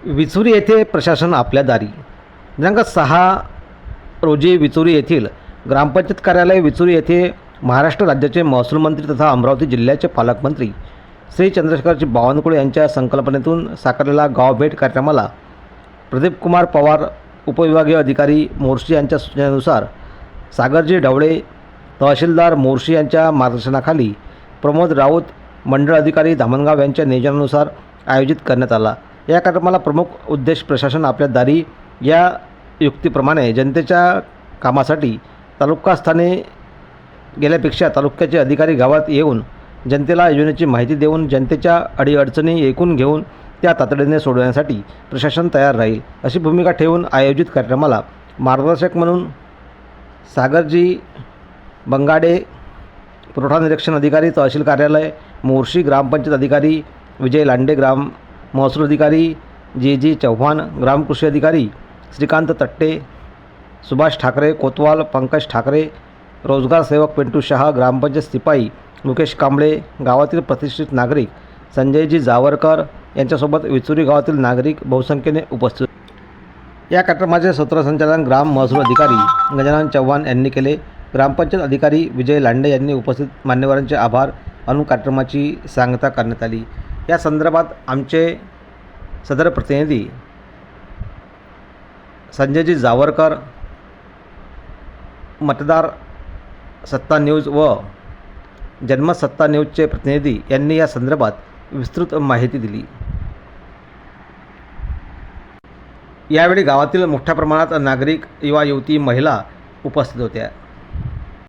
विचुरी येथे प्रशासन आपल्या दारी. दिनांक 6 रोजी विचुरी येथील ग्रामपंचायत कार्यालय विचुरी येथे महाराष्ट्र राज्याचे महसूल मंत्री तथा अमरावती जिल्ह्याचे पालकमंत्री श्री चंद्रशेखरजी बावनकुळे यांच्या संकल्पनेतून साकारलेला गाव भेट कार्यक्रमाला प्रदीपकुमार पवार, उपविभागीय अधिकारी मोर्शी यांच्या सूचनेनुसार सागरजी ढवळे, तहसीलदार मोर्शी यांच्या मार्गदर्शनाखाली प्रमोद राऊत, मंडळ अधिकारी धामणगाव यांच्या नियोजनानुसार आयोजित करण्यात आला. या कार्यक्रमाला प्रमुख उद्देश प्रशासन आपल्या दारी या युक्तीप्रमाणे जनतेच्या कामासाठी तालुकास्थानी गेल्यापेक्षा तालुक्याचे अधिकारी गावात येऊन जनतेला योजनेची माहिती देऊन जनतेच्या अडीअडचणी ऐकून घेऊन त्या तातडीने सोडवण्यासाठी प्रशासन तयार राहील अशी भूमिका ठेवून आयोजित कार्यक्रमाला मार्गदर्शक म्हणून सागरजी बंगाडे, पुरवठा निरीक्षण अधिकारी तहसील कार्यालय मोर्शी, ग्रामपंचायत अधिकारी विजय लांडे, ग्राम महसूल अधिकारी जी चव्हाण, ग्राम कृषी अधिकारी श्रीकांत तट्टे, सुभाष ठाकरे कोतवाल, पंकज ठाकरे, रोजगार सेवक पिंटू शहा, ग्रामपंचायत सिपाई मुकेश कांबळे, गावातील प्रतिष्ठित नागरिक संजयजी जावरकर यांच्यासोबत विचुरी गावातील नागरिक बहुसंख्येने उपस्थित. या कार्यक्रमाचे सूत्रसंचालन ग्राम महसूल अधिकारी गजानन चव्हाण यांनी केले. ग्रामपंचायत अधिकारी विजय लांडे यांनी उपस्थित मान्यवरांचे आभार मानून कार्यक्रमाची सांगता करण्यात आली. या संदर्भात आमचे सदर प्रतिनिधी संजयजी जावरकर, मतदार सत्ता न्यूज व जनमत सत्ता न्यूजचे प्रतिनिधी यांनी या संदर्भात विस्तृत माहिती दिली. यावेळी गावातील मोठ्या प्रमाणात नागरिक, युवा युवती, महिला उपस्थित होत्या.